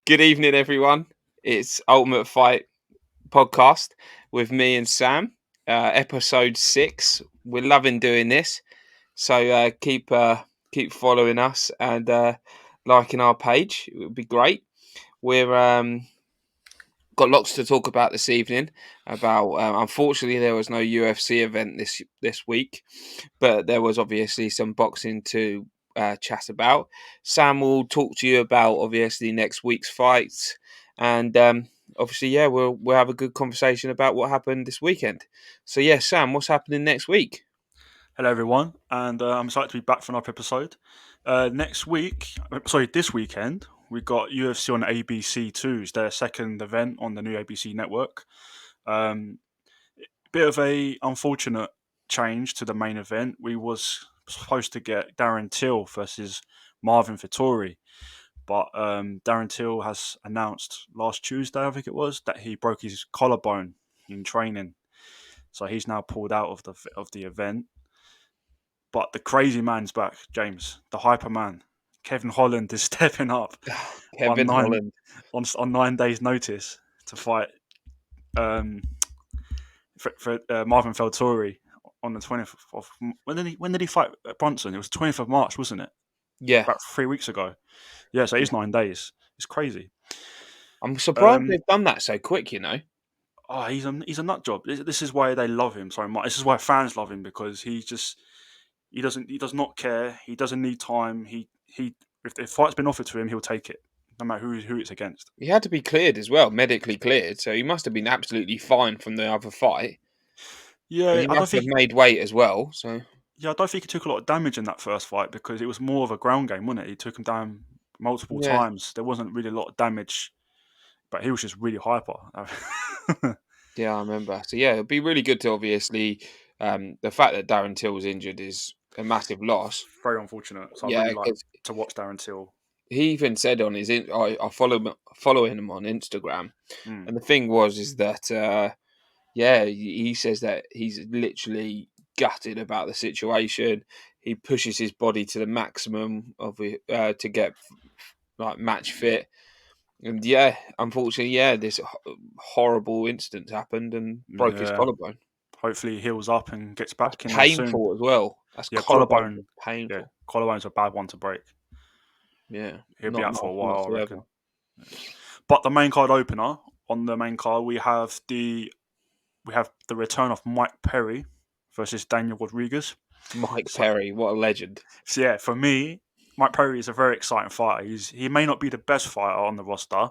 Good evening, everyone. It's Ultimate Fight podcast with me and Sam. Episode 6. We're loving doing this, so keep following us and liking our page. It would be great. We're got lots to talk about this evening. About unfortunately, there was no UFC event this week, but there was obviously some boxing to chat about. Sam will talk to you about obviously next week's fights, and obviously, yeah, we'll have a good conversation about what happened this weekend. So, yeah, Sam, what's happening next week? Hello, everyone, and I'm excited to be back for another episode. This weekend, we got UFC on ABC Two. It's their second event on the new ABC network. Um, Bit of a unfortunate change to the main event. We was supposed to get Darren Till versus Marvin Vettori, but Darren Till has announced last Tuesday, I think it was, that he broke his collarbone in training, so he's now pulled out of the event. But the crazy man's back, James. The hyper man. Kevin Holland is stepping up on Kevin nine Holland. on 9 days' notice to fight um, for Marvin Vettori on the 20th of when did he fight Brunson? It was 20th of March, wasn't it? Yeah, About 3 weeks ago. Yeah, so yeah. it's 9 days. It's crazy. I'm surprised Um, they've done that so quick. You know. he's a nut job. This is why they love him so much. This is why fans love him because he does not care. He doesn't need time. He if the fight's been offered to him, he'll take it, no matter who it's against. He had to be cleared as well, medically cleared, so he must have been absolutely fine from the other fight. And Yeah, he I don't must have think. made weight as well. So Yeah, I don't think he took a lot of damage in that first fight because it was more of a ground game, wasn't it? He took him down multiple yeah, times. There wasn't really a lot of damage, but he was just really hyper. yeah, I remember. So yeah, it'd be really good to obviously the fact that Darren Till was injured is a massive loss. Very unfortunate. So I Yeah, really like because to watch Darren Till. he even said on I following him on Instagram, Mm. and the thing is that yeah, he says that he's literally gutted about the situation. He pushes his body to the maximum of it to get like match fit. And yeah, unfortunately, yeah, this horrible incident happened and broke his Yeah. collarbone. Hopefully he heals up and gets That's back in there soon. painful as well. That's Yeah, collarbone collarbone. Yeah, painful. collarbone's a bad one to break. Yeah, He'll be not out for nice a while, I whatsoever. reckon. But the main card opener on the main card, we have the return of Mike Perry versus Daniel Rodriguez. Mike So, Perry, what a legend. so yeah, for me, Mike Perry is a very exciting fighter. He may not be the best fighter on the roster,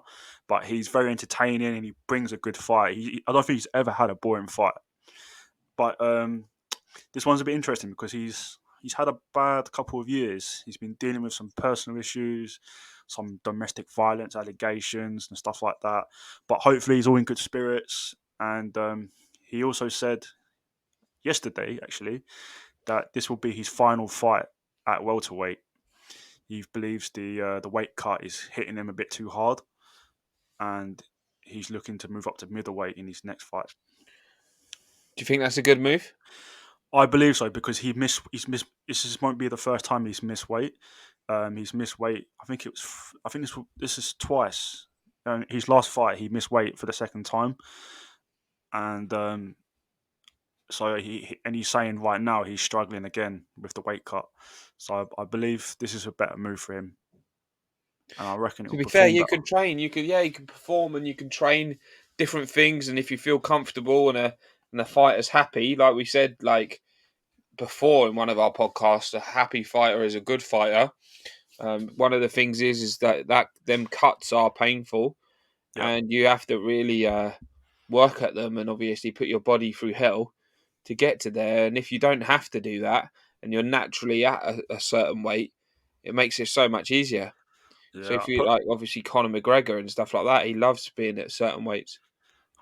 but he's very entertaining and he brings a good fight. I don't think he's ever had a boring fight. But this one's a bit interesting because he's had a bad couple of years. He's been dealing with some personal issues, some domestic violence allegations and stuff like that. But hopefully he's all in good spirits. And he also said yesterday, actually, that this will be his final fight at welterweight. He believes the weight cut is hitting him a bit too hard, and he's looking to move up to middleweight in his next fight. Do you think that's a good move? I believe so because He's missed. Won't be the first time he's missed weight. He's missed weight. I think it was. I think this is twice. His last fight, he missed weight for the second time, and so he's saying right now he's struggling again with the weight cut. So I believe this is a better move for him, and I reckon it To will be fair, perform you better. can train. You can perform and you can train different things. And if you feel comfortable and the fighter's happy, like we said, like before in one of our podcasts, a happy fighter is a good fighter. One of the things is that them cuts are painful, Yeah, and you have to really work at them, and obviously put your body through hell to get to there. And if you don't have to do that, and you're naturally at a certain weight, it makes it so much easier. So yeah, if you like, obviously Conor McGregor and stuff like that, he loves being at certain weights.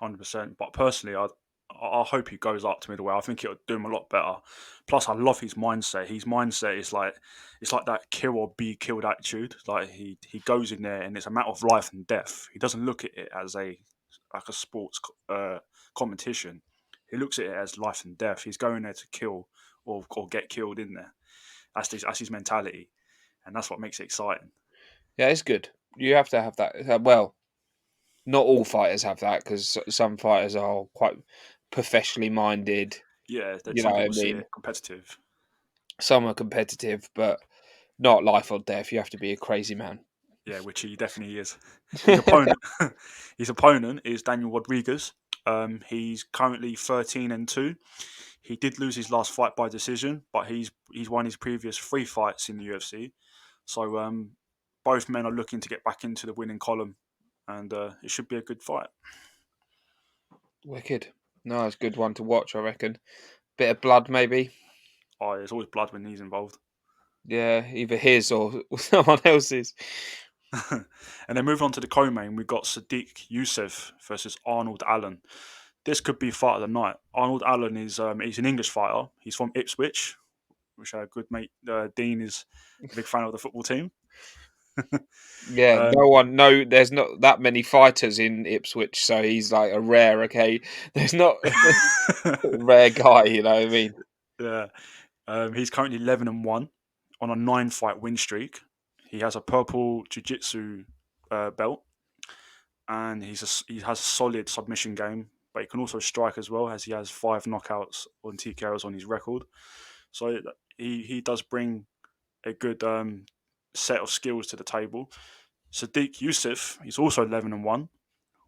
100%. But personally, I hope he goes up to middleweight. I think it'll do him a lot better. Plus, I love his mindset. His mindset is like it's like that kill or be killed attitude. Like he goes in there and it's a matter of life and death. He doesn't look at it as a sports competition. He looks at it as life and death. He's going there to kill or get killed in there. That's his mentality, and that's what makes it exciting. Yeah, it's good. You have to have that. Well, not all fighters have that because some fighters are quite professionally minded. Yeah, You know some what I people see mean? it competitive. Some are competitive, but not life or death. You have to be a crazy man. Yeah, which he definitely is. His opponent, his opponent is Daniel Rodriguez. He's currently 13-2. He did lose his last fight by decision, but he's won his previous 3 fights in the UFC. So both men are looking to get back into the winning column, and it should be a good fight. Wicked. No, it's a good one to watch, I reckon. Bit of blood, maybe. Oh, there's always blood when he's involved. Yeah, either his or someone else's. And then moving on to the co-main, we've got Sadiq Youssef versus Arnold Allen. This could be fight of the night. Arnold Allen is he's an English fighter. He's from Ipswich, which our good mate Dean is a big fan of the football team. Yeah, Um, no, there's not that many fighters in Ipswich, so he's like a rare, okay? There's not a rare guy, you know what I mean? yeah, he's currently 11-1 on a 9 fight win streak. He has a purple jiu-jitsu belt, and he has a solid submission game, but he can also strike as well, as he has 5 knockouts on TKOs on his record. So he does bring a good set of skills to the table. Sadiq Youssef, he's also 11-1,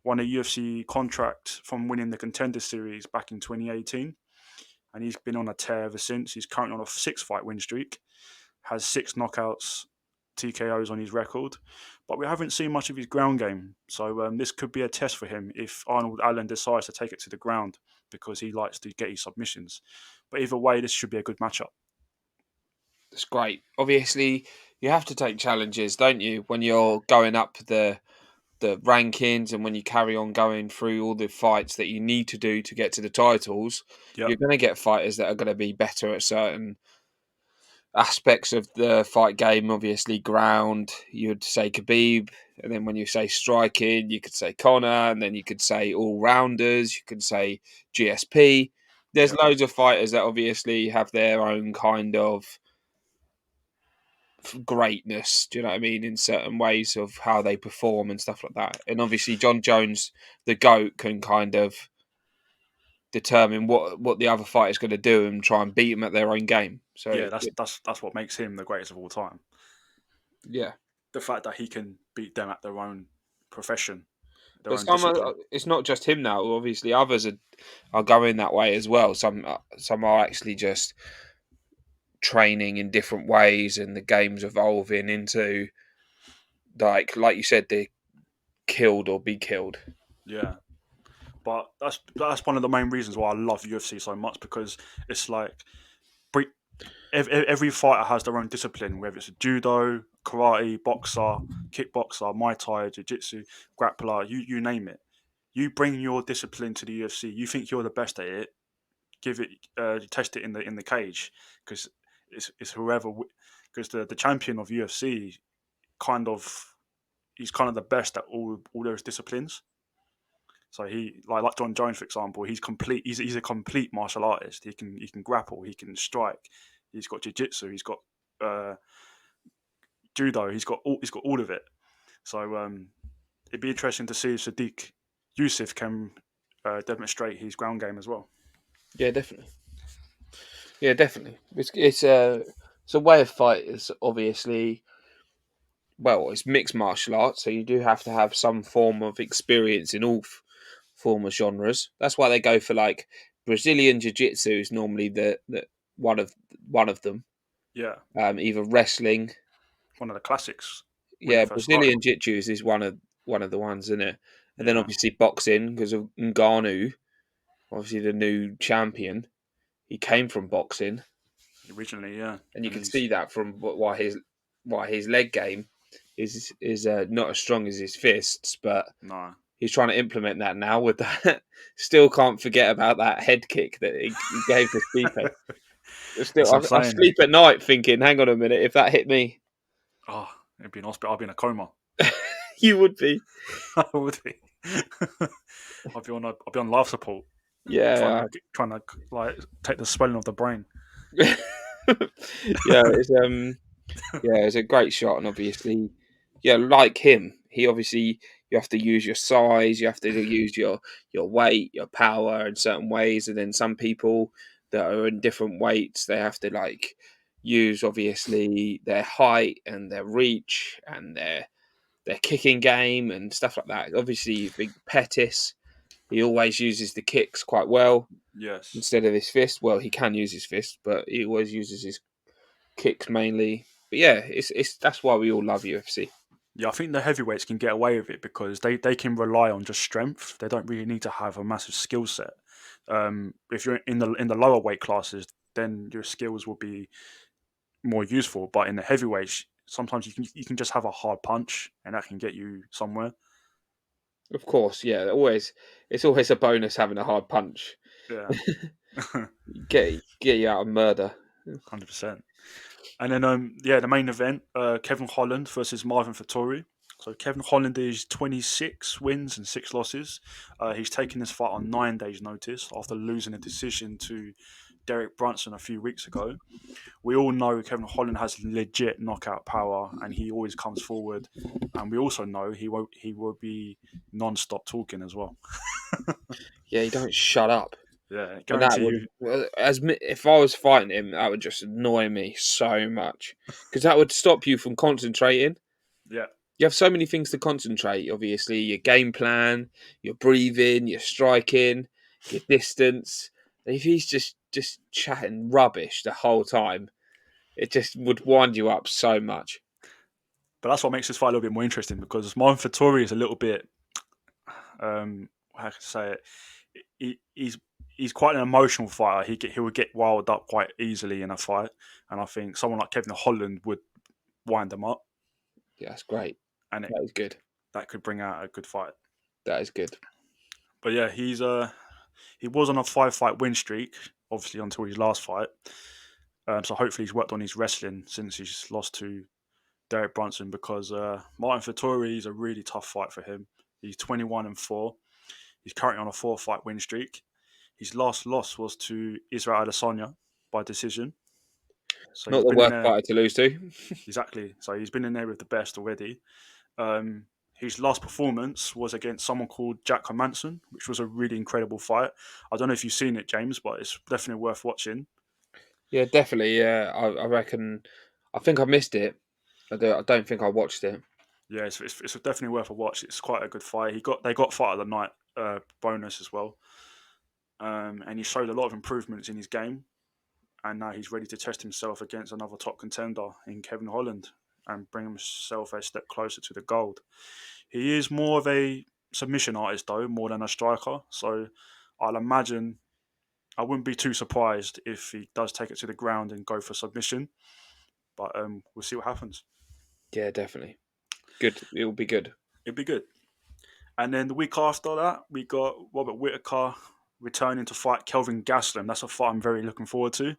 won a UFC contract from winning the Contender Series back in 2018, and he's been on a tear ever since. He's currently on a 6 fight win streak, has 6 knockouts, TKOs on his record, but we haven't seen much of his ground game. So this could be a test for him if Arnold Allen decides to take it to the ground, because he likes to get his submissions. But either way, this should be a good matchup. It's great. Obviously, you have to take challenges, don't you, when you're going up the rankings and when you carry on going through all the fights that you need to do to get to the titles. Yep. You're going to get fighters that are going to be better at certain aspects of the fight game. Obviously, ground, you'd say Khabib, and then when you say striking, you could say Conor, and then you could say all rounders, you could say GSP. There's Yep. loads of fighters that obviously have their own kind of greatness, do you know what I mean, in certain ways of how they perform and stuff like that. And obviously John Jones, the GOAT, can kind of determine what the other fighter's going to do and try and beat them at their own game. So Yeah, that's what makes him the greatest of all time. yeah. The fact that he can beat them at their own profession, their But own some discipline. are, it's not just him now. Obviously, others are going that way as well. Some are actually just training in different ways, and the game's evolving into like you said, the killed or be killed. Yeah, but that's one of the main reasons why I love UFC so much, because it's like every fighter has their own discipline, whether it's judo, karate, boxer, kickboxer, muay thai, jiu-jitsu, grappler, you name it. You bring your discipline to the UFC. You think you're the best at it. Give it, test it in the cage, because it's whoever. Because the champion of UFC kind of he's kind of the best at all those disciplines. So he like John Jones, for example, he's complete. He's a complete martial artist. He can grapple. He can strike. He's got jiu-jitsu. He's got uh, judo. He's got all of it. So it'd be interesting to see if Sadiq Youssef can demonstrate his ground game as well. Yeah, definitely. Yeah, definitely. It's a way of fight. It's obviously, well, it's mixed martial arts, so you do have to have some form of experience in all form of genres. That's why they go for like Brazilian Jiu Jitsu is normally the one of one of them. Yeah, Either wrestling, one of the classics when it yeah, first started. Brazilian Jiu Jitsu is one of the ones, isn't it? And then Yeah, obviously boxing because of Ngannou, obviously the new champion. He came from boxing, originally, yeah, and you and can he's see that from why his leg game is not as strong as his fists, but no. he's trying to implement that now with that. Still can't forget about that head kick that he gave to Stipe. That's Still, what I'm I saying. sleep at night thinking, hang on a minute, if that hit me, Oh, it'd be in hospital. I'd be in a coma. you would be. I would be. I'd be on life support, Yeah, trying to like take the swelling of the brain. yeah, it's a great shot, and obviously yeah, like him, he obviously you have to use your size, you have to use your weight, your power in certain ways, and then some people that are in different weights, they have to like use obviously their height and their reach and their kicking game and stuff like that. Obviously, big Pettis, he always uses the kicks quite well Yes. instead of his fist. Well, he can use his fist, but he always uses his kicks mainly. But yeah, it's that's why we all love UFC. Yeah, I think the heavyweights can get away with it because they can rely on just strength. They don't really need to have a massive skill set. If you're in the lower weight classes, then your skills will be more useful. But in the heavyweights, sometimes you can just have a hard punch, and that can get you somewhere. Of course, yeah, always it's always a bonus having a hard punch. Yeah, Get you out of murder. 100%. And then yeah, the main event, Kevin Holland versus Marvin Vettori. So Kevin Holland is 26 wins and 6 losses. He's taken this fight on 9 days' notice after losing a decision to Derek Brunson a few weeks ago. We all know Kevin Holland has legit knockout power, and he always comes forward. And we also know he will be non-stop talking as well. Yeah, you don't shut up. Yeah, And that guarantee would, you. well, if I was fighting him, that would just annoy me so much because that would stop you from concentrating. Yeah, You have so many things to concentrate. Obviously, your game plan, your breathing, your striking, your distance. And if he's just chatting rubbish the whole time, it just would wind you up so much. but that's what makes this fight a little bit more interesting because Marvin Vettori is a little bit, how can I say it? He's quite an emotional fighter. He would get wild up quite easily in a fight, and I think someone like Kevin Holland would wind him up, Yeah, that's great. and That is good. that could bring out a good fight. That is good. But yeah, he was on a 5 fight win streak, obviously until his last fight. So hopefully he's worked on his wrestling since he's lost to Derek Brunson because Martin Vettori is a really tough fight for him. He's 21-4. He's currently on a 4 fight win streak. His last loss was to Israel Adesanya by decision. So Not he's the been in worst there fighter to lose to. exactly. So he's been in there with the best already. His last performance was against someone called Jack Hermanson, which was a really incredible fight. I don't know if you've seen it, James, but it's definitely worth watching. Yeah, definitely. Yeah, I reckon. I think I missed it. I don't think I watched it. Yeah, it's definitely worth a watch. It's quite a good fight. They got fight of the night bonus as well, and he showed a lot of improvements in his game. And now he's ready to test himself against another top contender in Kevin Holland and bring himself a step closer to the gold. He is more of a submission artist though, more than a striker. So I'll imagine I wouldn't be too surprised if he does take it to the ground and go for submission. But we'll see what happens. Yeah, definitely. Good. It will be good. It'd be good. And then the week after that, we got Robert Whittaker returning to fight Kelvin Gastelum. That's a fight I'm very looking forward to.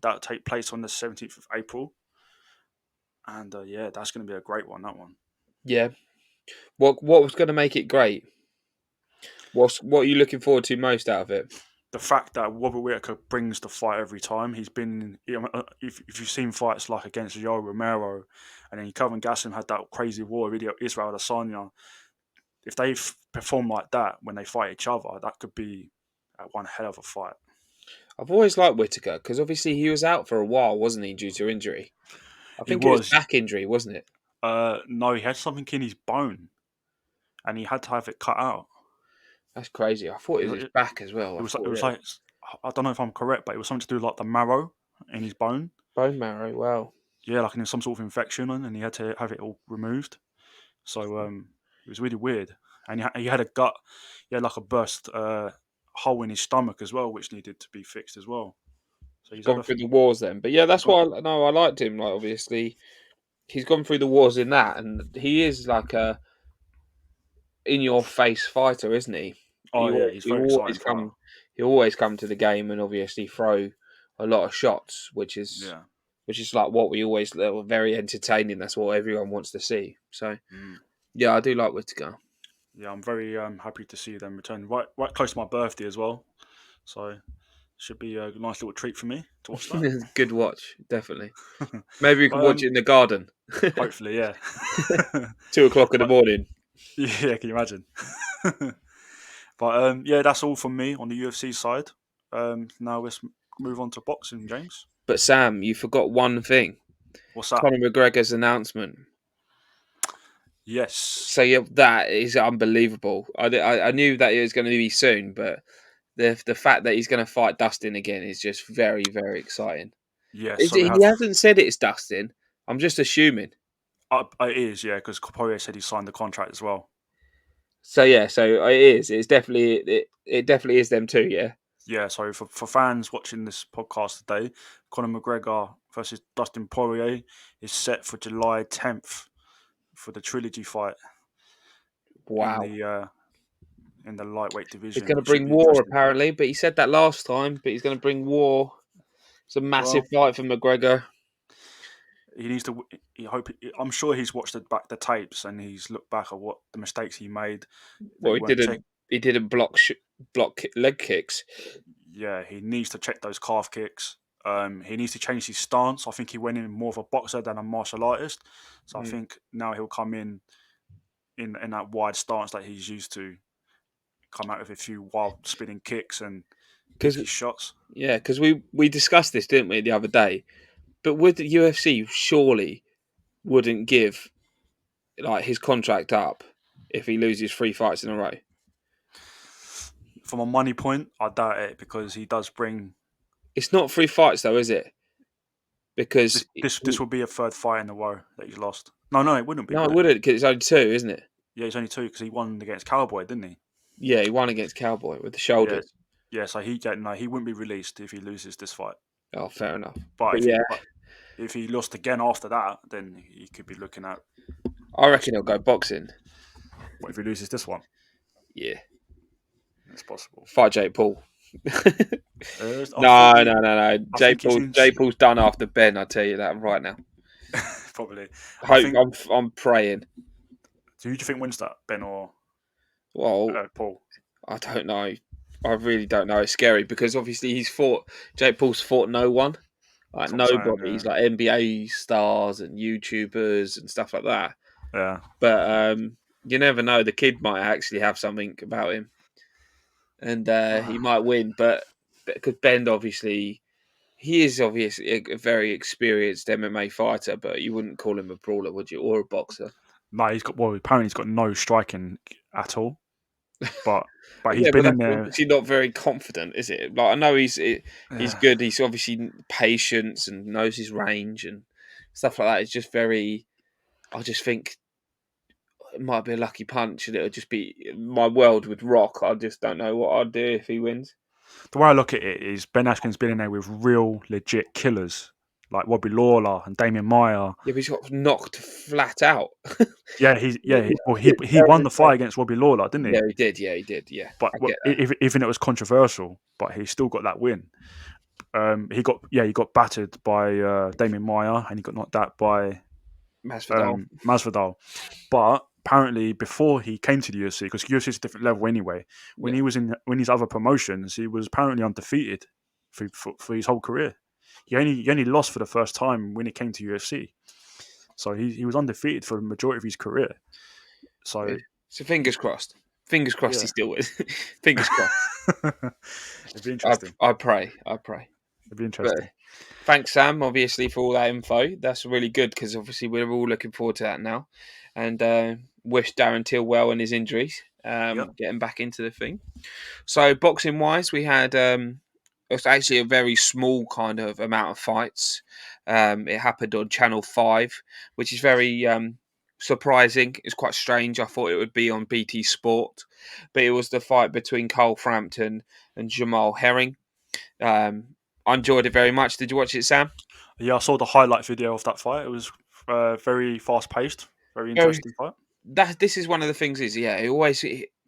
That'll take place on the 17th of April. And yeah, that's going to be a great one, that one. Yeah. What was going to make it great? What are you looking forward to most out of it? The fact that Robert Whittaker brings the fight every time. He's been, if you've seen fights like against Yoel Romero, and then Kelvin Gastelum had that crazy war with Israel Adesanya. If they perform like that when they fight each other, that could be one hell of a fight. I've always liked Whittaker because obviously he was out for a while, wasn't he, due to injury? I He think it was was, back injury, wasn't it? no, he had something in his bone, and he had to have it cut out. That's crazy. I thought it was his It, back as well. it I was, thought it was yeah. like, I don't know if I'm correct, but it was something to do with like the marrow in his bone. Bone marrow. Wow. Yeah, like in some sort of infection, and he had to have it all removed. So it was really weird, and he had a gut, he had like a burst hole in his stomach as well, which needed to be fixed as well. So He's he's had gone a through the wars then. But yeah, that's got, why I liked him. Like obviously he's gone through the wars in that, and he is like a in your face fighter, isn't he? oh yeah, he's He very always exciting fighter. come he always come to the game and obviously throw a lot of shots, Yeah. which is like what we always very entertaining. That's what everyone wants to see. So Mm. yeah, I do like Whittaker. Yeah, I'm very happy to see them return right close to my birthday as well. So should be a nice little treat for me to watch that. Good watch, definitely. Maybe we could watch but it in the garden. Hopefully, yeah. 2 o'clock in the But morning. yeah, can you imagine? But yeah, that's all from me on the UFC side. Now let's move on to boxing, James. But Sam, you forgot one thing. What's that? Conor McGregor's announcement. Yes. So yeah, that is unbelievable. I knew that it was going to be soon, but the fact that he's going to fight Dustin again is just very, very exciting. Yes. Is So we it, he have. hasn't said it's Dustin. I'm just assuming. It is, yeah, because Poirier said he signed the contract as well. So yeah, so it is. It's definitely it definitely is them too. Yeah. Yeah, so for fans watching this podcast today, Conor McGregor versus Dustin Poirier is set for July 10th for the trilogy fight in Wow. the lightweight He's division. going to It should bring be war interesting. apparently, but he said that last time. But he's going to bring war. It's a massive Well, fight for McGregor. he needs to. I'm sure he's watched the tapes and he's looked back at what the mistakes he made. That Well, he weren't check. he didn't block leg kicks. Yeah, he needs to check those calf kicks. He needs to change his stance. I think he went in more of a boxer than a martial artist. So I Mm. think now he'll come in that wide stance that he's used to, come out with a few wild spinning kicks and pick Because his shots. yeah, because we discussed this, didn't we, the other day? But would the UFC surely wouldn't give like his contract up if he loses 3 fights in a row? From a money point, I doubt it because he does bring. It's not 3 fights though, is it? Because This will be a third fight in a row that he's lost. No, it wouldn't be, no, would it it? wouldn't because it's only 2, isn't it? Yeah, he's only two because he won against Cowboy, didn't he? Yeah, he won against Cowboy with the Yeah, shoulders. yeah. So he wouldn't be released if he loses this fight. Oh, fair enough. But But yeah, if he lost again after that, then he could be looking at I reckon he'll possibly. go boxing. What if he loses this one? Yeah, It's possible. fight Jake Paul. I No, think no, no, no. I think he's in. Jake Paul's done after Ben. I tell you that right now. Probably. I Hope think. I'm praying. So who do you think wins that, Ben or Well, Paul? I don't know. I really don't know. It's scary because obviously Jake Paul's fought no one, like That's what I'm saying. nobody. He's like NBA stars and YouTubers and stuff like that. Yeah. But you never know. The kid might actually have something about him, and he might win. But because Ben obviously he is obviously a very experienced MMA fighter, but you wouldn't call him a brawler, would you, or a boxer? No, apparently he's got no striking at all. But he's Yeah, but been in that's there. obviously not very confident, is it? Like I know he's Yeah. good. He's obviously patient and knows his range and stuff like that. It's just very. I just think it might be a lucky punch, and it'll just be my world would rock. I just don't know what I'd do if he wins. The way I look at it is Ben Askren's been in there with real legit killers like Robbie Lawler and Damien Maya. Yeah, but he's got knocked flat out. Yeah, he won the fight against Robbie Lawler, didn't he? Yeah, he did. Yeah, he did. Yeah, But I get that. even it was controversial, but he still got that win. He got battered by Damien Maya and he got knocked out by Masvidal. Masvidal. But apparently, before he came to the UFC, because UFC is a different level anyway, when Yeah. he was in his other promotions, he was apparently undefeated for his whole career. He only lost for the first time when he came to UFC. So he was undefeated for the majority of his career. So Yeah. So fingers crossed. Fingers crossed he yeah, still wins. Fingers crossed. it'd be interesting. I pray. I pray. It'd be But interesting. thanks, Sam, obviously, for all that info. That's really good because obviously we're all looking forward to that now. And wish Darren Till well in his injuries, Yep. getting back into the thing. So, boxing wise, we had it's actually a very small kind of amount of fights. It happened on Channel 5, which is very surprising. It's quite strange. I thought it would be on BT Sport, but it was the fight between Carl Frampton and Jamal Herring. I enjoyed it very much. Did you watch it, Sam? Yeah, I saw the highlight video of that fight. It was very fast paced, very Very. interesting fight. This is one of the things.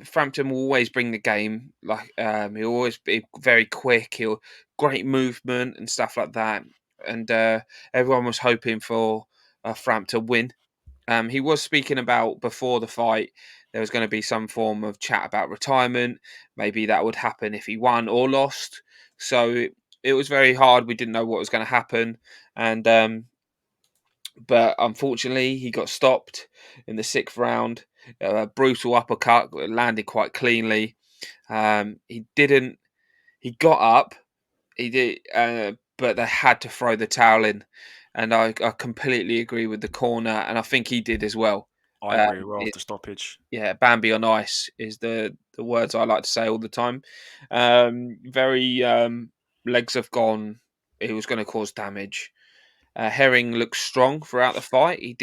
Frampton will always bring the game. Like he'll always be very quick. He'll great movement and stuff like that. And everyone was hoping for Frampton to win. He was speaking about before the fight there was going to be some form of chat about retirement. Maybe that would happen if he won or lost. So it was very hard. We didn't know what was going to happen, and but unfortunately he got stopped in the sixth round. A brutal uppercut landed quite cleanly. He didn't. He got up. He did, but they had to throw the towel in, and I completely agree with the corner, and I think he did as well. I Um, agree. Well, it, after stoppage, yeah, Bambi on ice is the words I like to say all the time. Very legs have gone. It was going to cause damage. Herring looked strong throughout the fight. He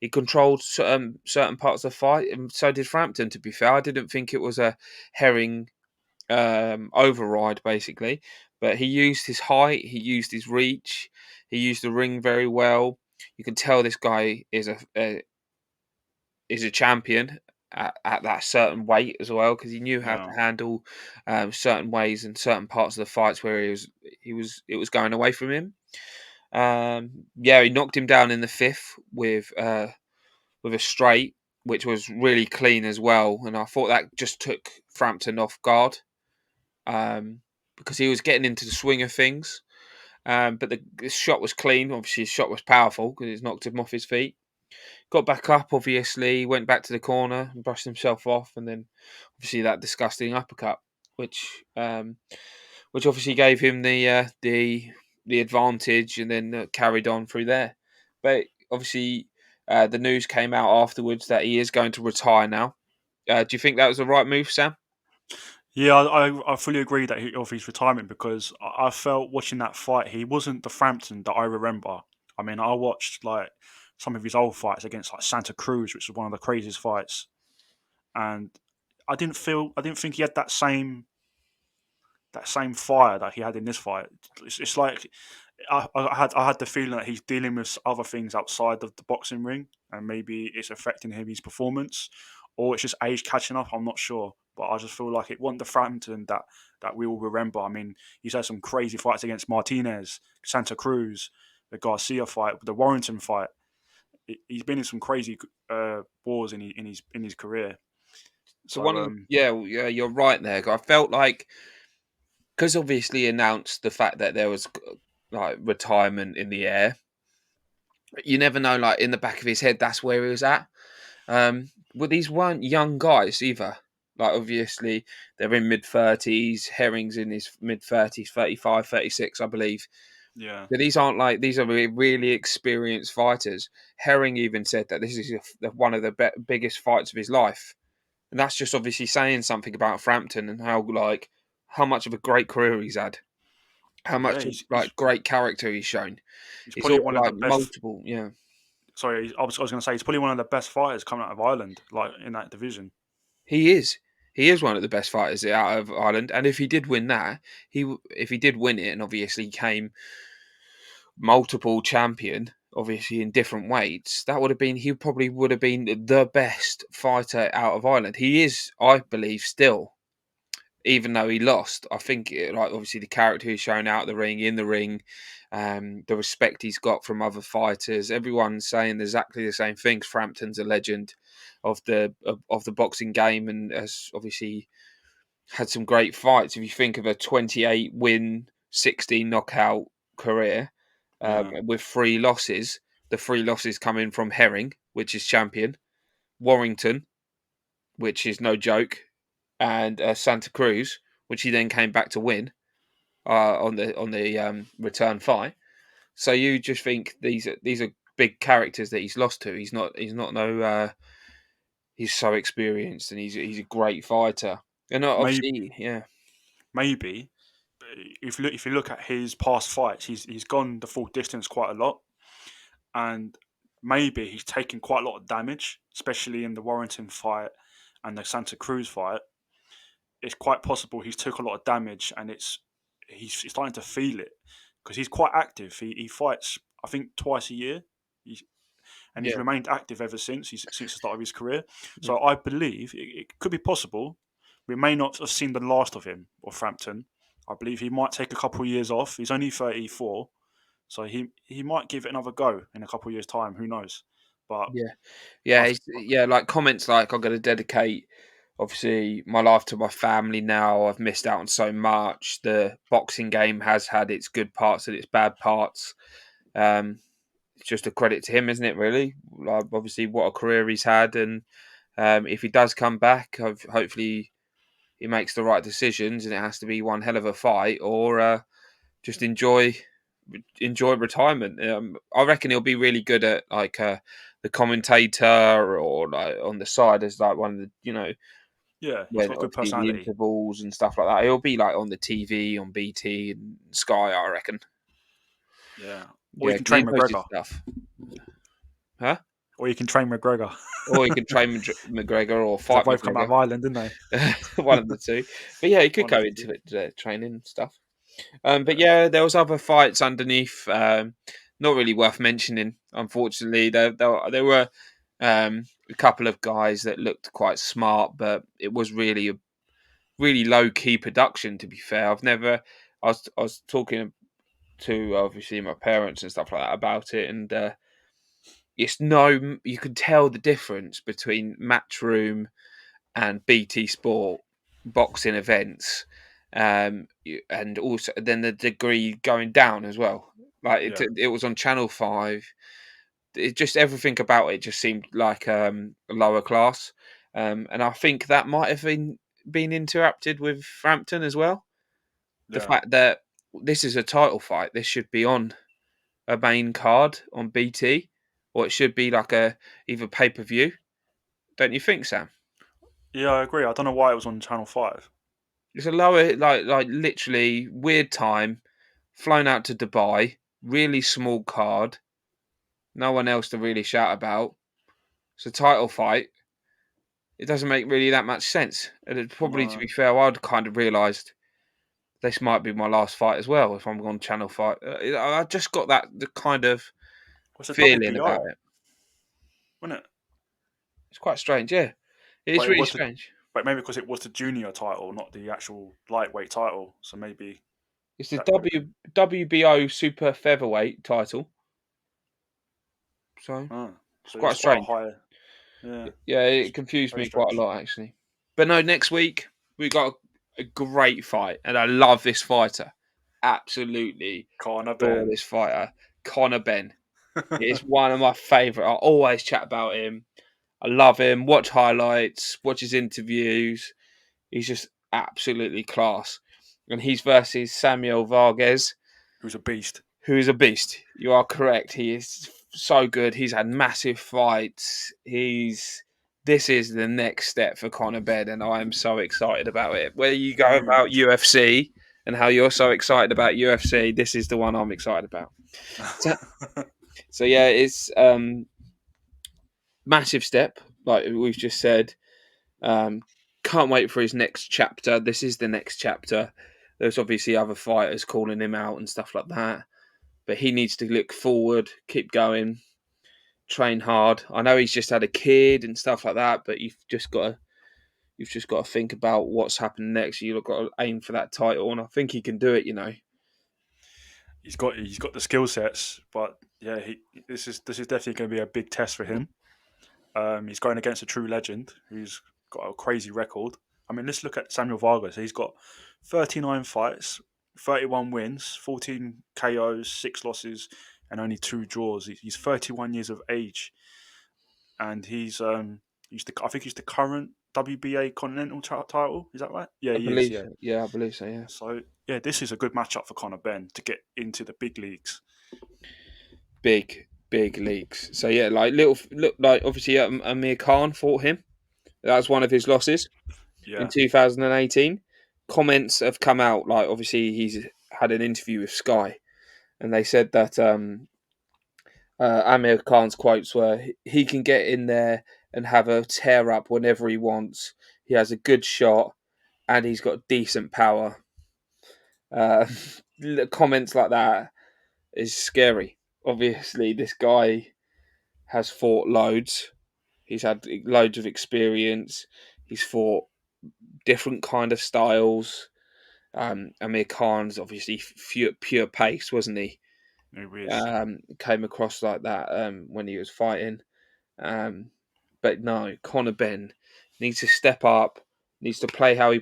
controlled certain parts of the fight, and so did Frampton. To be fair, I didn't think it was a Herring override basically, but he used his height, he used his reach, he used the ring very well. You can tell this guy is a champion at that certain weight as well, because he knew how yeah, to handle certain ways and certain parts of the fights where it was going away from him. Yeah, he knocked him down in the fifth with a straight, which was really clean as well, and I thought that just took Frampton off guard, um, because he was getting into the swing of things. But the shot was clean. Obviously, his shot was powerful because it's knocked him off his feet. Got back up, obviously, went back to the corner and brushed himself off, and then obviously that disgusting uppercut, which um, which obviously gave him the advantage, and then carried on through there. But obviously, the news came out afterwards that he is going to retire now. Do you think that was the right move, Sam? yeah. I fully agree that of his retirement because I felt watching that fight, he wasn't the Frampton that I remember. I mean, I watched like some of his old fights against like Santa Cruz, which was one of the craziest fights, and I didn't think he had that same fire that he had in this fight. It's like I had the feeling that he's dealing with other things outside of the boxing ring, and maybe it's affecting him his performance, or it's just age catching up. I'm not sure, but I just feel like it wasn't the Frampton that we all remember. I mean, he's had some crazy fights against Martinez, Santa Cruz, the Garcia fight, the Warrington fight. He's been in some crazy wars in his career. So So yeah, you're right there. I felt like, because obviously announced the fact that there was like retirement in the air. You never know, like in the back of his head, that's where he was at. Well, these weren't young guys either. Like obviously they're in mid 30s. Herring's in his mid 30s, 35, 36, I believe. yeah, But these are really experienced fighters. Herring even said that this is one of the biggest fights of his life, and that's just obviously saying something about Frampton and how much of a great career he's had, how yeah, much of like great character he's shown. he's It's probably all one of the like best. multiple, yeah. Sorry, I was going to say he's probably one of the best fighters coming out of Ireland, like in that division. He is. He is one of the best fighters out of Ireland, and if he did win that, if he did win it, and obviously came multiple champion, obviously in different weights, that would have been he probably would have been the best fighter out of Ireland. He is, I believe, still, even though he lost. I think like obviously the character he's shown out of the ring, in the ring, the respect he's got from other fighters. Everyone's saying exactly the same things. Frampton's a legend of the boxing game, and has obviously had some great fights. If you think of a 28 win, 16 knockout career, Yeah, with three losses, the three losses coming from Herring, which is champion, Warrington, which is no joke, and Santa Cruz, which he then came back to win on the return fight. So you just think these are big characters that he's lost to. He's not no he's so experienced, and he's a great fighter. And maybe obviously, yeah, maybe if you look at his past fights, he's gone the full distance quite a lot, and maybe he's taken quite a lot of damage, especially in the Warrington fight and the Santa Cruz fight. It's quite possible he's took a lot of damage, and he's starting to feel it because he's quite active. He fights, I think, twice a year. He's, and he's yeah, remained active ever since the start of his career. mm, So I believe it could be possible. We may not have seen the last of him or Frampton. I believe he might take a couple of years off. He's only 34, so he might give it another go in a couple of years' time. Who knows? But yeah, I, yeah. Like comments like, "I'm going to dedicate, obviously, my life to my family now. I've missed out on so much. The boxing game has had its good parts and its bad parts." Um, just a credit to him, isn't it? Really, like, obviously, what a career he's had, and if he does come back, hopefully he makes the right decisions, and it has to be one hell of a fight, or just enjoy retirement. I reckon he'll be really good at like the commentator or like on the side as like one of the Yeah, he's when got good obviously the personality. intervals and stuff like that. He'll be like on the TV on BT and Sky, I reckon. Yeah, or you Yeah, can 'cause he train knows his McGregor, stuff, huh? or you can train McGregor Or he can train McGregor or because they fight both come out of McGregor, Ireland, didn't they? one of the two. But yeah, he could One go of the into two. it training and stuff. But Yeah, yeah, there was other fights underneath. Not really worth mentioning, unfortunately. There were a couple of guys that looked quite smart, but it was really a really low key production. To be fair, I was talking to obviously my parents and stuff like that about it, and you could tell the difference between Matchroom and BT Sport boxing events, and also then the degree going down as well. Like yeah, it was on Channel 5. It just everything about it just seemed like a lower class, and I think that might have been interrupted with Frampton as well. The yeah. fact that this is a title fight, this should be on a main card on BT, or it should be like a either pay per view. Don't you think, Sam? Yeah, I agree. I don't know why it was on Channel 5. It's a lower, like literally weird time. Flown out to Dubai, really small card. No one else to really shout about. It's a title fight. It doesn't make really that much sense. And probably, to No. be fair, I'd kind of realised this might be my last fight as well if I'm on Channel Fight. I just got the kind of What's a feeling about WBO, it. wasn't it? It's quite strange, yeah. It But is it really was the strange. but maybe because it was the junior title, not the actual lightweight title. So maybe It's the that could have been. WBO Super Featherweight title, so Oh, it's so it's quite quite a strange. high. Yeah, Yeah, it's it confused very me quite a strange. lot actually. But no, next week we got a great fight, and I love this fighter. Absolutely Corner adore Ben. this fighter, Conor Ben. It's one of my favourite. I always chat about him. I love him. Watch highlights. Watch his interviews. He's just absolutely class. And he's versus Samuel Vargas, Who's a beast. who is a beast. You are correct. He is so good. He's had massive fights. This is the next step for Conor Ben, and I am so excited about it. Where you go about Huge. UFC and how you're so excited about UFC, this is the one I'm excited about. So, so yeah, it's massive step, like we've just said. Um, can't wait for his next chapter. This is the next chapter. There's obviously other fighters calling him out and stuff like that, but he needs to look forward, keep going, train hard. I know he's just had a kid and stuff like that, but you've just got to think about what's happening next. You've got to aim for that title, and I think he can do it. He's got the skill sets, but yeah, this is definitely going to be a big test for him. He's going against a true legend who's got a crazy record. I mean, let's look at Samuel Vargas. He's got 39 fights, 31 wins, 14 KOs, 6 losses, and only 2 draws. He's 31 years of age, and I think he's the current WBA Continental title. Is that right? Yeah, I he is. believe Yeah. so. Yeah, I believe so. Yeah, So yeah, this is a good matchup for Conor Ben to get into the big leagues. big leagues. So yeah, like look like obviously Amir Khan fought him. That was one of his losses in Yeah, 2018. Comments have come out like obviously he's had an interview with Sky, and they said that Amir Khan's quotes were he can get in there and have a tear up whenever he wants. He has a good shot and he's got decent power. Uh, Comments like that is scary. Obviously, this guy has fought loads. He's had loads of experience. He's fought different kind of styles. Amir Khan's obviously pure pace, wasn't he? he is. Came across like that when he was fighting. But no, Conor Ben needs to step up, needs to play how he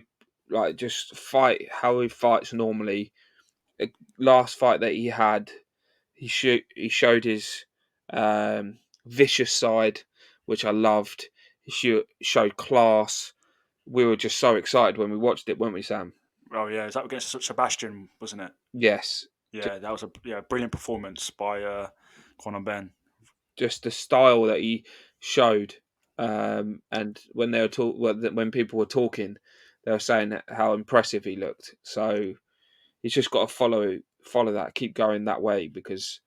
like just fight how he fights normally. The last fight that he had, he showed his vicious side, which I loved. He showed class. We were just so excited when we watched it, weren't we, Sam? Oh yeah, is that against Sebastian, wasn't it? Yes. Yeah, that was a brilliant performance by Conor Ben. Just the style that he showed, and when they were when people were talking, they were saying how impressive he looked. So he's just got to follow that, keep going that way, because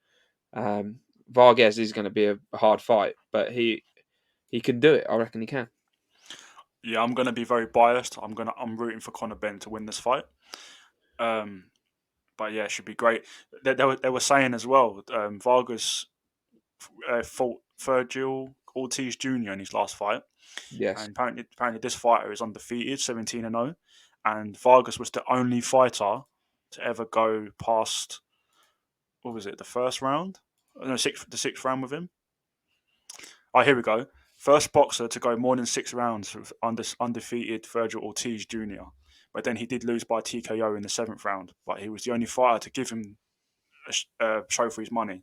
Vargas is going to be a hard fight, but he can do it. I reckon he can. Yeah, I'm gonna be very biased. I'm rooting for Conor Ben to win this fight. Um, but yeah, it should be great. They were saying as well. Vargas fought Virgil Ortiz Jr. in his last fight, Yes. and apparently this fighter is undefeated, 17-0, and Vargas was the only fighter to ever go past, what was it, the first round? No, the sixth round with him. Oh, here we go. First boxer to go more than 6 rounds with undefeated Virgil Ortiz Jr. But then he did lose by TKO in the 7th round. But he was the only fighter to give him a show for his money.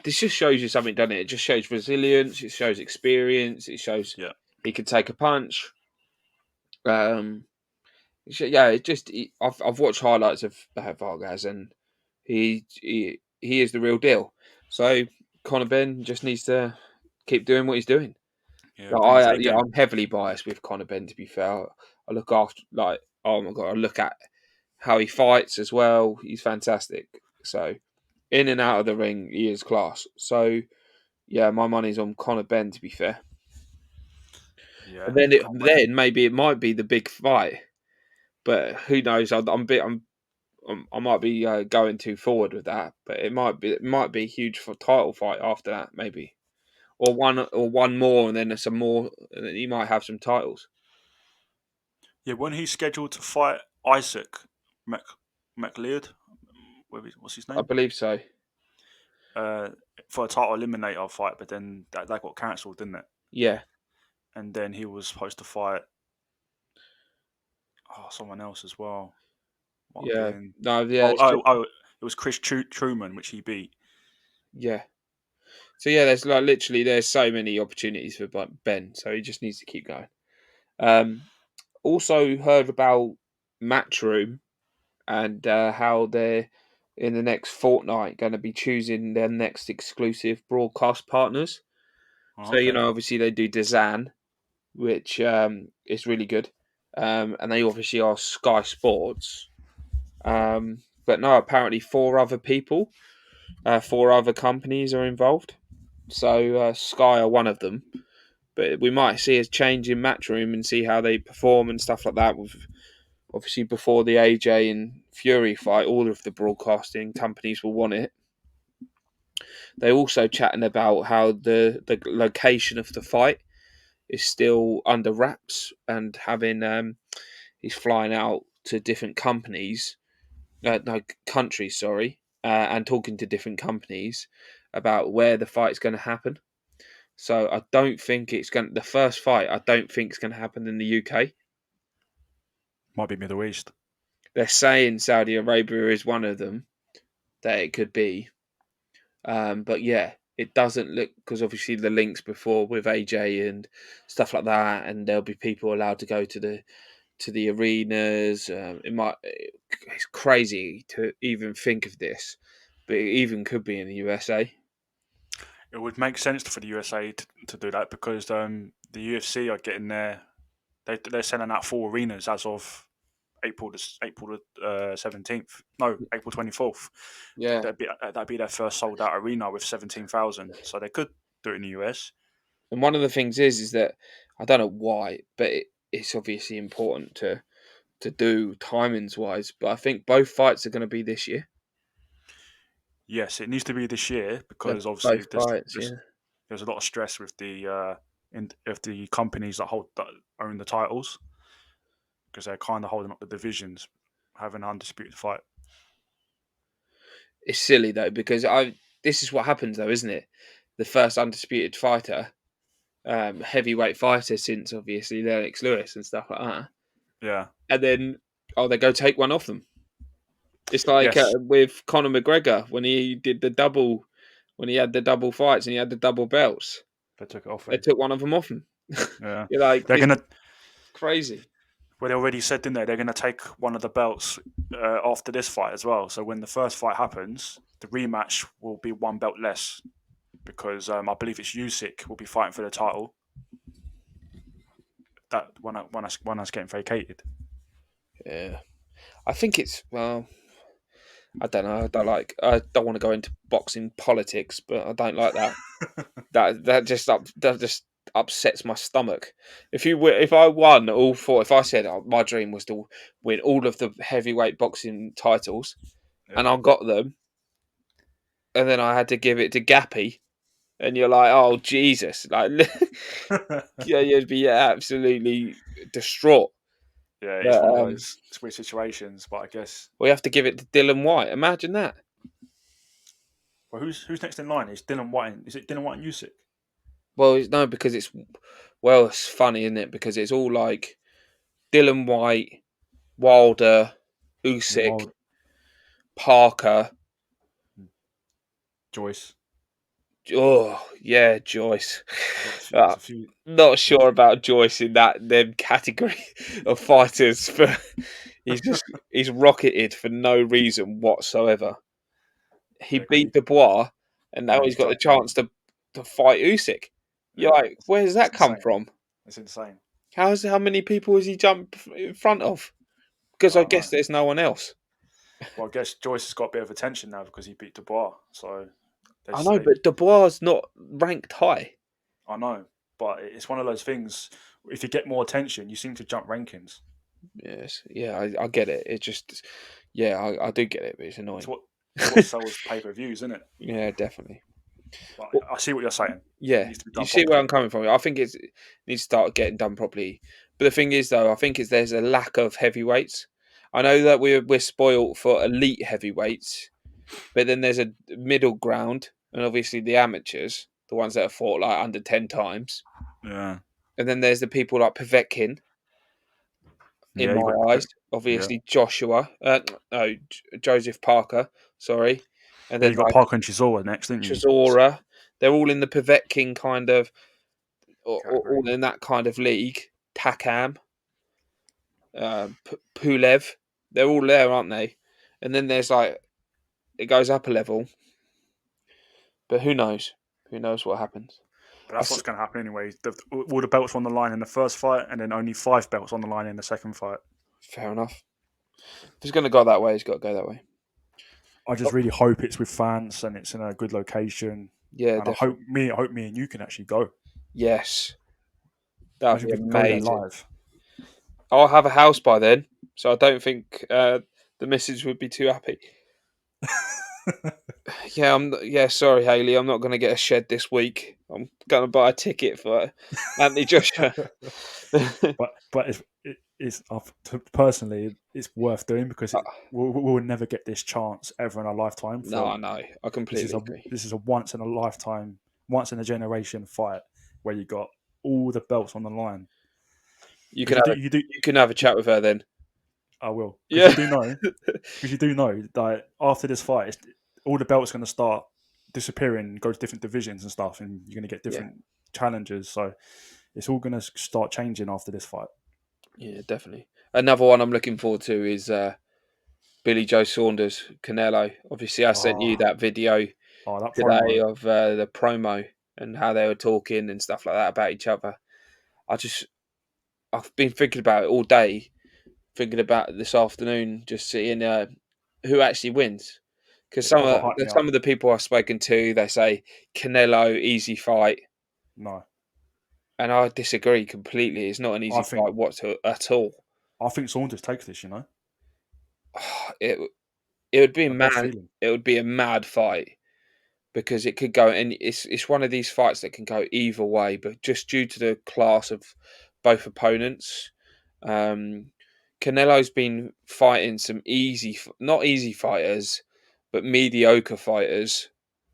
This just shows you something, doesn't it? It just shows resilience. It shows experience. It shows Yeah, he can take a punch. Yeah, I've watched highlights of Vargas, and he is the real deal. So Conor Ben just needs to keep doing what he's doing. yeah, Like, bring his A yeah, game. I'm heavily biased with Conor Ben. To be fair, I look after, like, oh my god, I look at how he fights as well. He's fantastic. So in and out of the ring, he is class. So yeah, my money's on Conor Ben. To be fair, Yeah, and then can't wait. maybe it might be the big fight, but who knows? I might be going too forward with that, but it might be a huge for title fight after that, maybe, or one more, and then there's some more, and then he might have some titles. Yeah, when he's scheduled to fight Isaac Mc, McLeod, what's his I name? believe so. Uh, for a title eliminator fight, but then that got cancelled, didn't it? Yeah, And then he was supposed to fight someone else as well. Might have yeah, been no, yeah, oh it's oh true. oh it was Chris Truman, which he beat. Yeah, so yeah, there's like literally there's so many opportunities for Ben, so he just needs to keep going. Um, Also heard about Matchroom and how they're in the next fortnight going to be choosing their next exclusive broadcast partners. Oh, So okay. obviously they do DAZN, which is really good, and they obviously are Sky Sports. But no, apparently four other companies are involved. So Sky are one of them. But we might see a change in Matchroom and see how they perform and stuff like that. With obviously before the AJ and Fury fight, all of the broadcasting companies will want it. They're also chatting about how the location of the fight is still under wraps, and having he's flying out to different companies, no countries, sorry, and talking to different companies about where the fight's going to happen. So I don't think it's going. The first fight, I don't think it's going to happen in the UK. Might be Middle East. They're saying Saudi Arabia is one of them that it could be, but yeah, it doesn't look, because obviously the links before with AJ and stuff like that, and there'll be people allowed to go to the arenas. It's crazy to even think of this, but it even could be in the USA. It would make sense for the USA to do that because the UFC are getting their they're selling out 4 arenas as of April the 17th. No, April 24th. Yeah, That'd be their first sold out arena with 17,000. So they could do it in the US. and one of the things is that I don't know why, but it's obviously important to do timings wise. But I think both fights are going to be this year. Yes, it needs to be this year because Both obviously fights, yeah. there's a lot of stress with of the companies that own the titles because they're kind of holding up the divisions, having an undisputed fight. It's silly though, because this is what happens though, isn't it? The first undisputed fighter, heavyweight fighter since obviously Lennox Lewis and stuff like that, Yeah. and then they go take one off them. It's like Yes. with Conor McGregor when he did the double. when he had the double fights and he had the double belts. They took it off They him. took one of them off him. Yeah, You're like, they're it's gonna. crazy. Well, they already said, didn't they? They're gonna take one of the belts after this fight as well. So when the first fight happens, the rematch will be one belt less because I believe it's Usyk will be fighting for the title. That when that's getting vacated. Yeah, I think it's well. I don't know. I don't want to go into boxing politics, but I don't like that. That just upsets my stomach. If I won all four, if I said my dream was to win all of the heavyweight boxing titles, and Yeah. I got them, and then I had to give it to Gappy, and you're like, oh Jesus, like yeah, you'd be absolutely distraught. Yeah, it's But one of those weird situations, but I guess. we have to give it to Dylan White. Imagine that. Well, who's next in line? Is Dylan White? Is it Dylan White and Usyk? Well, no, because it's funny, isn't it? Because it's all like Dylan White, Wilder, Usyk, Well, Parker. Joyce. Oh yeah, Joyce. There's a few. Not sure about Joyce in that them category of fighters. For he's rocketed for no reason whatsoever. He Yeah, because beat Dubois, and now yeah, he's he's got the jumped now. chance to fight Usyk. You're Yeah, like, where does that it's come insane. from? It's insane. How many people has he jumped in front of? Because I I don't guess know. there's no one else. Well, I guess Joyce has got a bit of attention now because he beat Dubois. So I know, but Dubois is not ranked high. I know, but it's one of those things. If you get more attention, you seem to jump rankings. Yes, yeah, I get it. It just, yeah, I do get it, but it's annoying. It's what sells pay-per-views, isn't it? Yeah, definitely. But Well, I see what you're saying. It yeah, needs to be you done see where properly. I'm coming from. I think it needs to start getting done properly. But the thing is, though, I think there's a lack of heavyweights. I know that we're spoiled for elite heavyweights, but then there's a middle ground, and obviously the amateurs, the ones that have fought like under 10 times, Yeah. and then there's the people like Povetkin, in Yeah, you my got eyes. yeah. Obviously, Joshua, no, Joseph Parker, sorry, and Yeah, then you got like Parker and Chisora next, didn't you? Chisora. They're all in the Povetkin kind of, Category. all in that kind of league. Takam, Pulev, they're all there, aren't they? And then there's like it goes up a level, but who knows? Who knows what happens? But that's what's going to happen anyway. All the belts were on the line in the first fight, and then only 5 belts on the line in the second fight. Fair enough. If it's going to go that way, it's got to go that way. I just really hope it's with fans and it's in a good location. Yeah, And definitely. I hope me and you can actually go. Yes, that'd Imagine be if we can go there amazing. live. I'll have a house by then, so I don't think the missus would be too happy. Yeah, sorry, Haley. I'm not going to get a shed this week. I'm going to buy a ticket for Anthony Joshua. but personally, it's worth doing because we'll never get this chance ever in our lifetime. No, I know. I completely agree. This is a once in a lifetime, once in a generation fight where you got all the belts on the line. You Because can have you can have a chat with her then. I will. Yeah. Because you do know that after this fight, all the belts are going to start disappearing, go to different divisions and stuff, and you're going to get different challenges. So it's all going to start changing after this fight. Yeah, definitely. Another one I'm looking forward to is Billy Joe Saunders, Canelo. Obviously, I sent you that video That today promo. of the promo and how they were talking and stuff like that about each other. I've been thinking about it all day, thinking about it this afternoon, just seeing who actually wins. Because Proper hype me some up. of the people I've spoken to, they say Canelo easy fight, No. and I disagree completely. It's not an I easy think fight at all. I think Saunders takes this, you know. It it would be A gut mad. feeling. It would be a mad fight because it could go, and it's one of these fights that can go either way. But just due to the class of both opponents, um, Canelo's been fighting some not easy fighters, but mediocre fighters,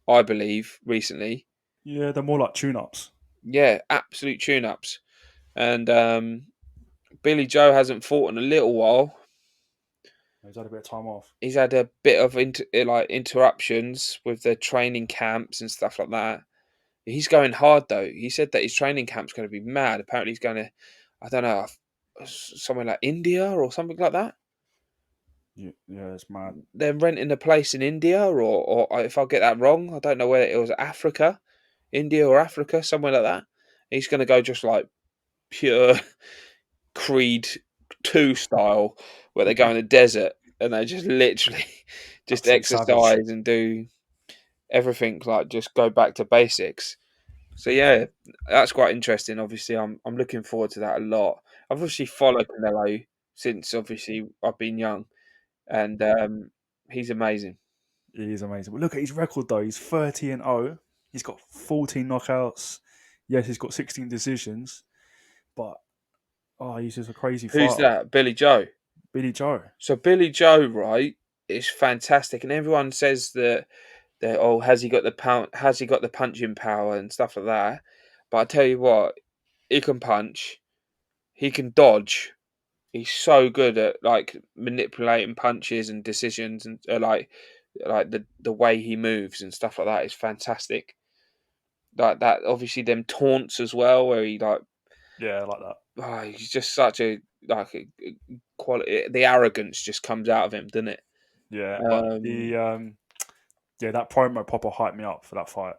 I believe, recently. Yeah, they're more like tune-ups. Yeah, absolute tune-ups. And Billy Joe hasn't fought in a little while. He's had a bit of time off. He's had a bit of interruptions with the training camps and stuff like that. He's going hard though. He said that his training camp's going to be mad. Apparently, he's going to, I don't know, somewhere like India or something like that. Yeah, it's mad. They're renting a place in India, or if I get that wrong, I don't know whether it was Africa, India or Africa, somewhere like that. He's going to go just like pure Creed 2 style, where they go in the desert and they just literally just Absolute exercise savage. and do everything, like just go back to basics. So yeah, that's quite interesting. Obviously, I'm looking forward to that a lot. I've obviously followed Canelo since obviously I've been young, and he's amazing. He is amazing. But look at his record though. He's 30-0. He's got 14 knockouts. Yes, he's got 16 decisions. But he's just a crazy Who's fighter. that? Billy Joe. Billy Joe. So Billy Joe, right, is fantastic, and everyone says that has he got the has he got the punching power and stuff like that. But I tell you what, he can punch, he can dodge. He's so good at like manipulating punches and decisions, and like the way he moves and stuff like that is fantastic. Like that, obviously them taunts as well, where he like, Yeah, I like that. he's just such a quality. The arrogance just comes out of him, doesn't it? Yeah, but that promo proper hyped me up for that fight.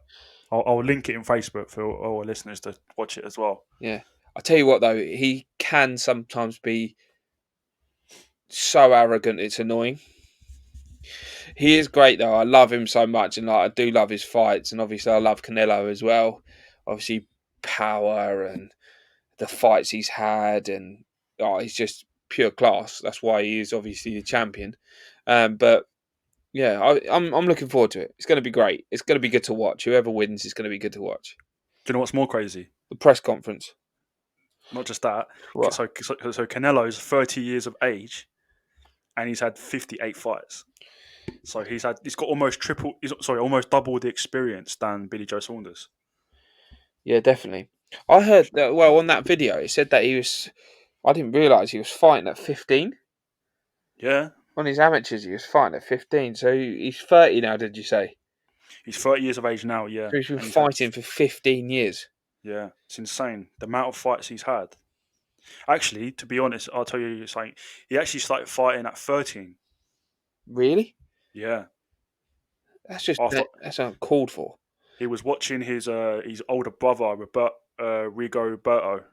I'll link it in Facebook for all our listeners to watch it as well. Yeah, I tell you what though, he can sometimes be so arrogant it's annoying. He is great though. I love him so much, and like I do love his fights, and obviously I love Canelo as well. Obviously, power and the fights he's had, and he's just pure class. That's why he is obviously the champion. But yeah, I'm looking forward to it. It's going to be great. It's going to be good to watch. Whoever wins, it's going to be good to watch. Do you know what's more crazy? The press conference. Not just that. What? So Canelo's 30 years of age, and he's had 58 fights. So he's got almost almost double the experience than Billy Joe Saunders. Yeah, definitely. I heard that. Well, on that video, it said that he was. I didn't realise he was fighting at 15. Yeah. On his amateurs, he was fighting at 15. So he's 30 now. Did you say? He's 30 years of age now. Yeah. So he's been fighting for 15 years. Yeah, it's insane the amount of fights he's had. Actually, to be honest, I'll tell you something. He actually started fighting at 13. Really? Yeah. That's just that's uncalled for. He was watching his older brother, Rigoberto,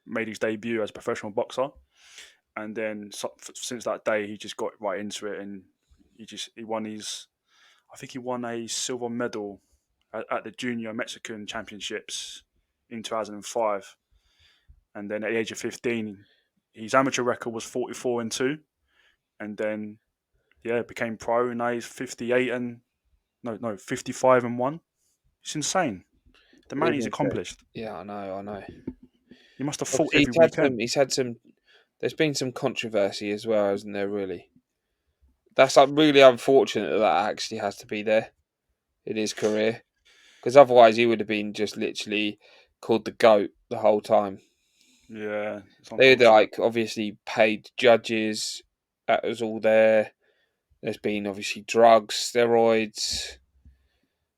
made his debut as a professional boxer, and then since that day he just got right into it, and he won a silver medal at the Junior Mexican Championships in 2005, and then at the age of 15, his amateur record was 44-2, and then became pro, and now he's 55-1. It's insane. The man he's accomplished. Yeah, I know. He must have fought every weekend. He's had some. There's been some controversy as well, hasn't there? Really, that's like really unfortunate that actually has to be there in his career, because otherwise he would have been just literally called the GOAT the whole time. Yeah, they'd like obviously paid judges. That was all there. There's been obviously drugs, steroids.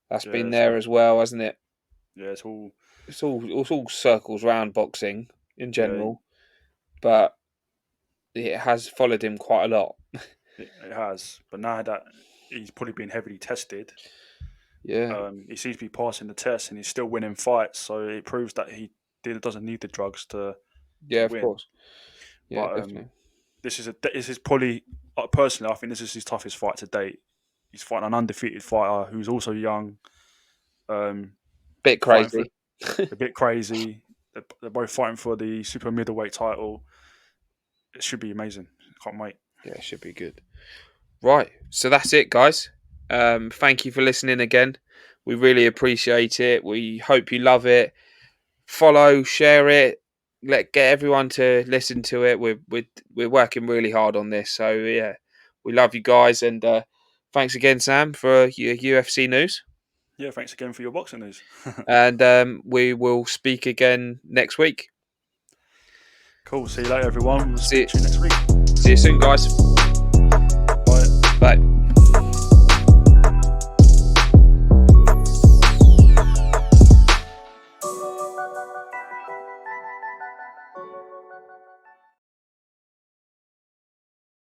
That's been there as well, hasn't it? Yeah, it's all circles round boxing in general, but it has followed him quite a lot. It has, but now that he's probably been heavily tested, he seems to be passing the test, and he's still winning fights. So it proves that he doesn't need the drugs to win. Of course. Yeah, but, definitely. This is probably personally, I think this is his toughest fight to date. He's fighting an undefeated fighter who's also young. Bit crazy. A bit crazy. They're both fighting for the super middleweight title. It should be amazing. Can't wait. Yeah, it should be good. Right. So that's it, guys. Thank you for listening again. We really appreciate it. We hope you love it. Follow, share it. Get everyone to listen to it. We're working really hard on this. So yeah, we love you guys, and thanks again, Sam, for your UFC news. Yeah, thanks again for your boxing news. And we will speak again next week. Cool. See you later, everyone. We'll see you next week. See you soon, guys. Bye.